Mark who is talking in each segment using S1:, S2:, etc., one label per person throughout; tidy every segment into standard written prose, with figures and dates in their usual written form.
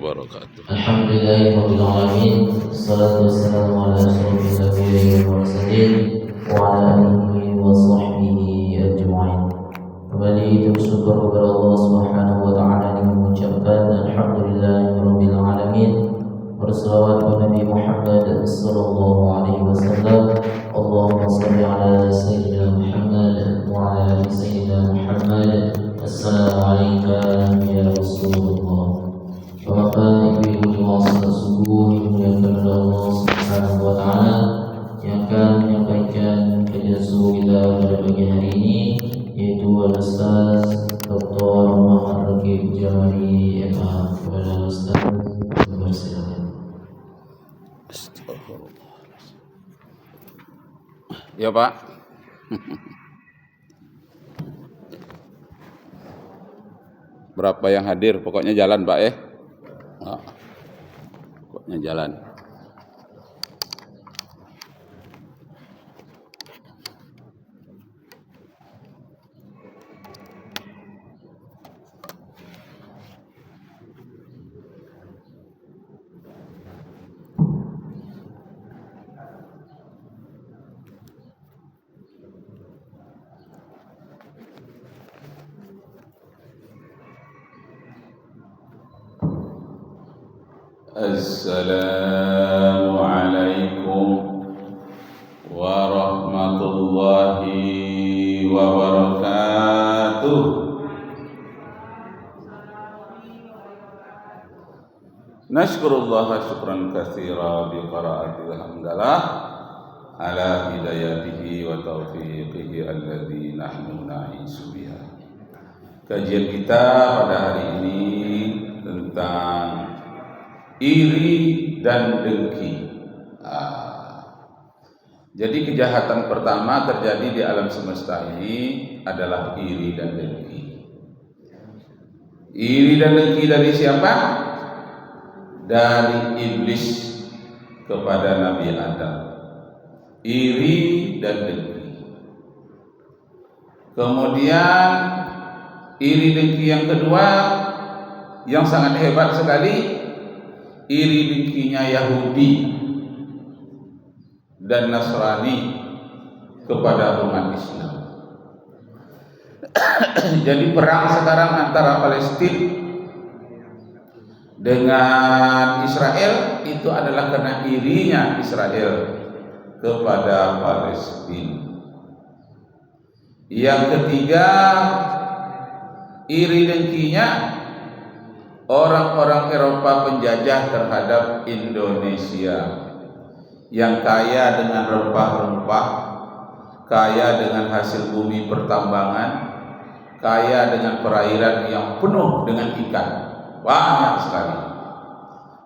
S1: wabarakatuh.
S2: Alhamdulillahirabbil alamin. Wassalatu wassalamu ala asyrofil anbiya'i wal mursalin wa ala alihi wa sahbihi ajma'in. Kembali bersyukur kepada Allah Subhanahu wa taala dengan mengucapkan alhamdulillahirabbil alamin. Berselawat kepada Nabi Muhammad sallallahu alaihi wasallam. Allahumma shalli ala sayyidina Muhammad wa ala ali sayyidina Muhammad. Assalamualaikum ya Rasulullah. Bapak Ibu yang salat subuh yang dimuliakan oleh Allah Subhanahu wa taala, yang akan menyampaikan kajian subuh kita pada pagi hari ini yaitu Al-Ustaz Dr. Muhammad Raqib Jamali MA. Kepada Ustaz bersilakan.
S1: Ya Pak. Berapa yang hadir? Pokoknya jalan Pak ya. Oh, pokoknya jalan. Assalamualaikum warahmatullahi wabarakatuh. Nashkurullah syukran katsira bi qiraatil hamdalah ala hidayatihi wa taufiqihi alladzi nahnu na'ishu biha. Kajian kita pada hari ini tentang iri dan dengki. Jadi kejahatan pertama terjadi di alam semesta ini adalah iri dan dengki. Iri dan dengki dari siapa? Dari iblis kepada Nabi Adam. Iri dan dengki. Kemudian iri dengki yang kedua yang sangat hebat sekali, iri dengkinya Yahudi dan Nasrani kepada umat Islam. Jadi perang sekarang antara Palestina dengan Israel itu adalah karena irinya Israel kepada Palestina. Yang ketiga, iri dengkinya orang-orang Eropa penjajah terhadap Indonesia yang kaya dengan rempah-rempah, kaya dengan hasil bumi pertambangan, kaya dengan perairan yang penuh dengan ikan, banyak sekali,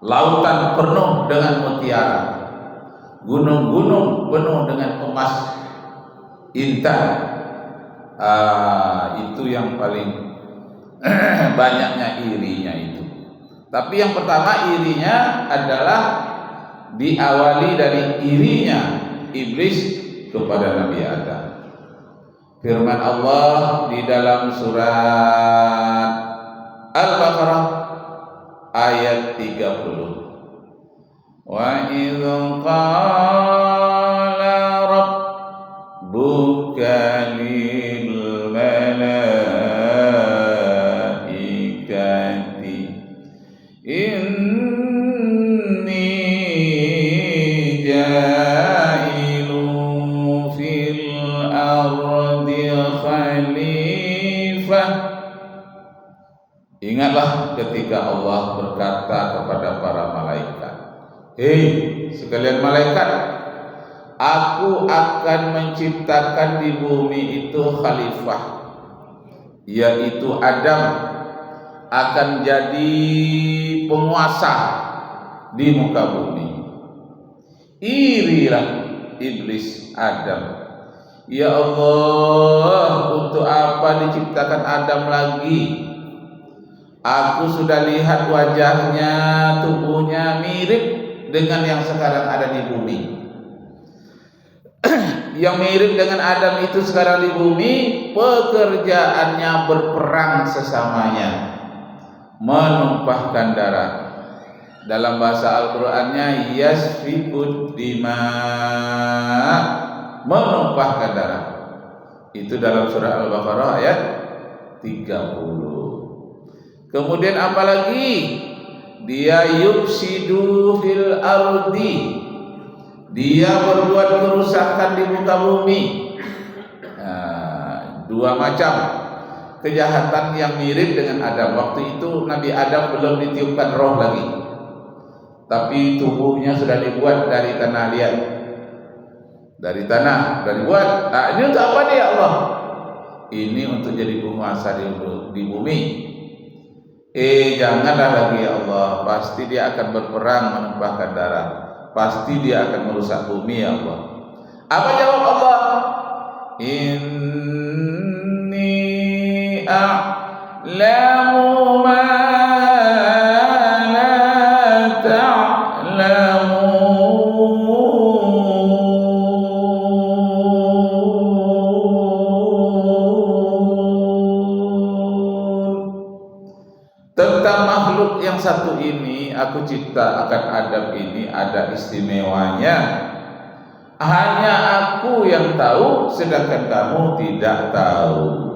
S1: lautan penuh dengan mutiara, gunung-gunung penuh dengan emas, intan. Itu yang paling banyaknya irinya itu. Tapi yang pertama irinya adalah diawali dari irinya iblis kepada Nabi Adam. Firman Allah di dalam surat Al-Baqarah ayat 30. Wa idz qala rabbuka lil Ingatlah ketika Allah berkata kepada para malaikat, "Hei sekalian malaikat, aku akan menciptakan di bumi itu khalifah, yaitu Adam, akan jadi penguasa di muka bumi." Irilah iblis Adam. Ya Allah, untuk apa diciptakan Adam lagi? Aku sudah lihat wajahnya, tubuhnya mirip dengan yang sekarang ada di bumi. Yang mirip dengan Adam itu sekarang di bumi, pekerjaannya berperang sesamanya, menumpahkan darah, dalam bahasa Al-Qur'annya yasfikud dima, menumpahkan darah. Itu dalam surah Al-Baqarah ayat 30. Kemudian apalagi? Dia yufsidu fil ardi, dia berbuat kerusakan di muka bumi. Dua macam kejahatan yang mirip dengan Adam. Waktu itu Nabi Adam belum ditiupkan roh lagi, tapi tubuhnya sudah dibuat dari tanah liat, dari tanah, dari buat. Ini untuk apa dia Allah? Ini untuk jadi penguasa di bumi. Janganlah lagi ya Allah, pasti dia akan berperang menumpahkan darah, pasti dia akan merusak bumi ya Allah. Apa jawab Allah? Inni a'lamu ma la ta'lamun. Tentang makhluk yang satu ini aku cipta akan Adam ini ada istimewanya. Hanya aku yang tahu, sedangkan kamu tidak tahu.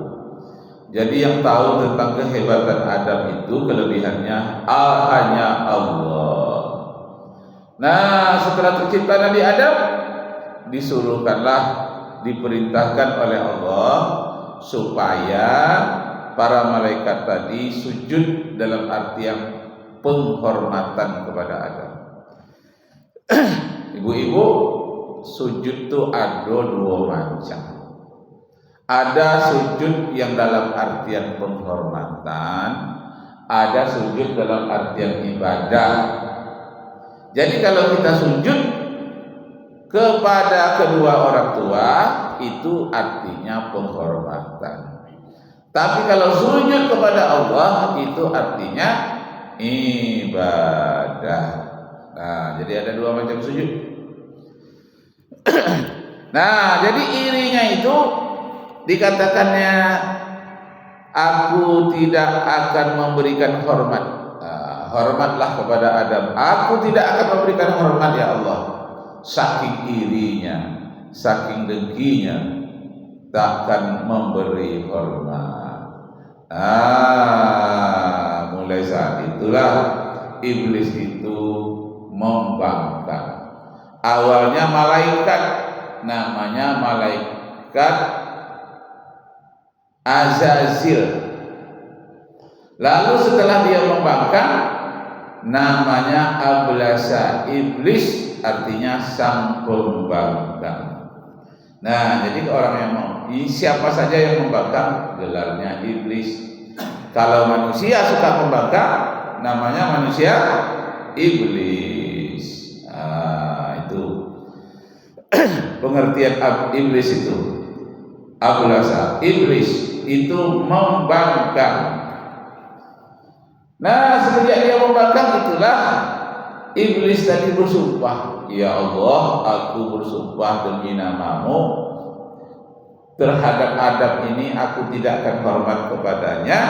S1: Jadi yang tahu tentang kehebatan Adam itu, kelebihannya hanya Allah. Nah, setelah tercipta Nabi Adam, disuruhkanlah, diperintahkan oleh Allah supaya para malaikat tadi sujud dalam artian penghormatan kepada Adam. Ibu-ibu, sujud itu ada dua macam. Ada sujud yang dalam artian penghormatan, ada sujud dalam artian ibadah. Jadi kalau kita sujud kepada kedua orang tua, itu artinya penghormatan. Tapi kalau sujud kepada Allah, itu artinya ibadah. Nah, jadi ada dua macam sujud. Nah, jadi irinya itu dikatakannya aku tidak akan memberikan hormat. Hormatlah kepada Adam. Aku tidak akan memberikan hormat ya Allah. Saking irinya, saking dengkinya, takkan memberi hormat. Mulai saat itulah iblis itu membangkang. Awalnya malaikat, namanya malaikat Azazil. Lalu setelah dia membangkang, namanya Ablasa, iblis, artinya sang pembangkang. Nah, jadi orang yang mau, siapa saja yang membangkang, gelarnya iblis. Kalau manusia suka membangkang, namanya manusia iblis. Itu pengertian iblis itu. Ablasa, iblis itu membangkang. Nah, semenjak dia membangkang, itulah iblis tadi bersumpah, ya Allah, aku bersumpah demi namamu, terhadap Adam ini aku tidak akan hormat kepadanya,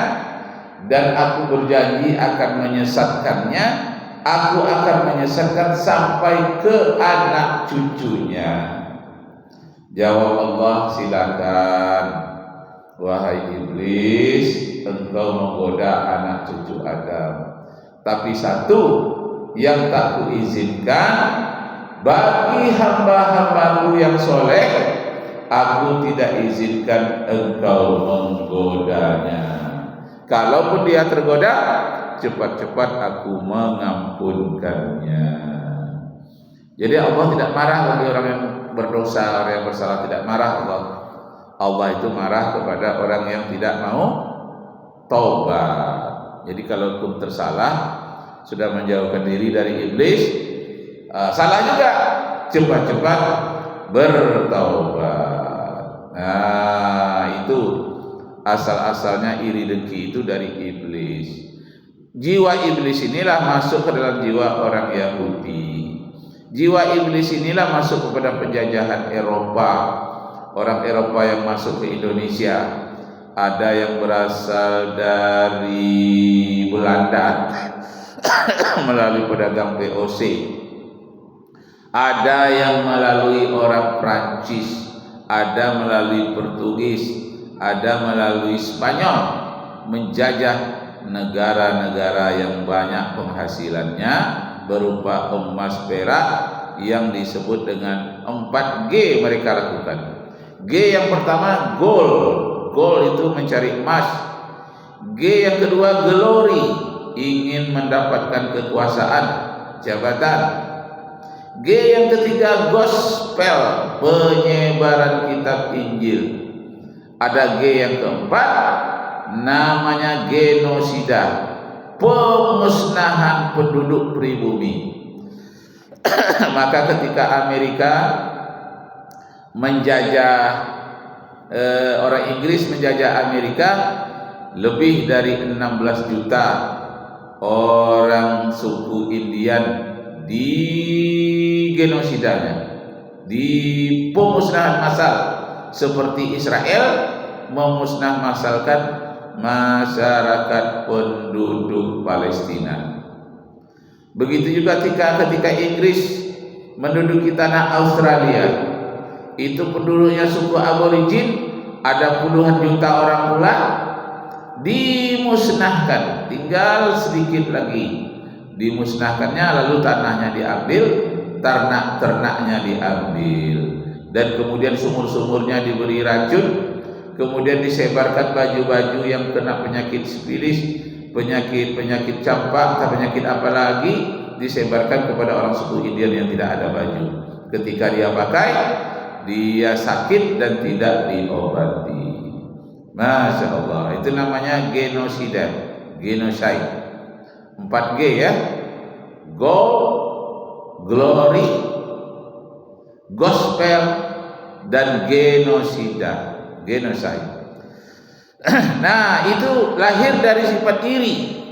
S1: dan aku berjanji akan menyesatkannya. Aku akan menyesatkan sampai ke anak cucunya. Jawab Allah, silakan wahai iblis, engkau menggoda anak cucu Adam. Tapi satu yang tak kuizinkan, bagi hamba-hambaku yang soleh, aku tidak izinkan engkau menggodanya. Kalaupun dia tergoda, cepat-cepat aku mengampunkannya. Jadi Allah tidak marah bagi orang yang berdosa, orang yang bersalah, tidak marah Allah. Allah itu marah kepada orang yang tidak mau taubat. Jadi kalaupun tersalah, sudah menjauhkan diri dari iblis, salah juga, cepat-cepat bertaubat. Nah, itu asal-asalnya iri dengki itu dari iblis. Jiwa iblis inilah masuk ke dalam jiwa orang Yahudi. Jiwa iblis inilah masuk kepada penjajahan Eropa. Orang Eropa yang masuk ke Indonesia, ada yang berasal dari Belanda, melalui pedagang VOC, ada yang melalui orang Prancis, ada melalui Portugis, ada melalui Spanyol, menjajah negara-negara yang banyak penghasilannya berupa emas perak yang disebut dengan 4G mereka lakukan. G yang pertama gold, gold itu mencari emas. G yang kedua glory, ingin mendapatkan kekuasaan, jabatan. G yang ketiga gospel, penyebaran kitab Injil. Ada G yang keempat, namanya genosida, pemusnahan penduduk pribumi. Maka ketika Amerika menjajah orang Inggris menjajah Amerika, lebih dari 16 juta orang suku Indian di genosidanya, di pemusnahan massal, seperti Israel memusnah massalkan masyarakat penduduk Palestina. Begitu juga ketika Inggris menduduki tanah Australia, itu penduduknya suku aborigin, ada puluhan juta orang pula, dimusnahkan, tinggal sedikit lagi dimusnahkannya, lalu tanahnya diambil, ternak-ternaknya diambil, dan kemudian sumur-sumurnya diberi racun, kemudian disebarkan baju-baju yang kena penyakit sifilis, penyakit campak, atau penyakit apa lagi, disebarkan kepada orang suku Indian yang tidak ada baju. Ketika dia pakai, dia sakit dan tidak diobati. Masya Allah, itu namanya genosida, genocide. 4G ya, gold, glory, gospel, dan genosida, genocide. Nah, itu lahir dari sifat iri.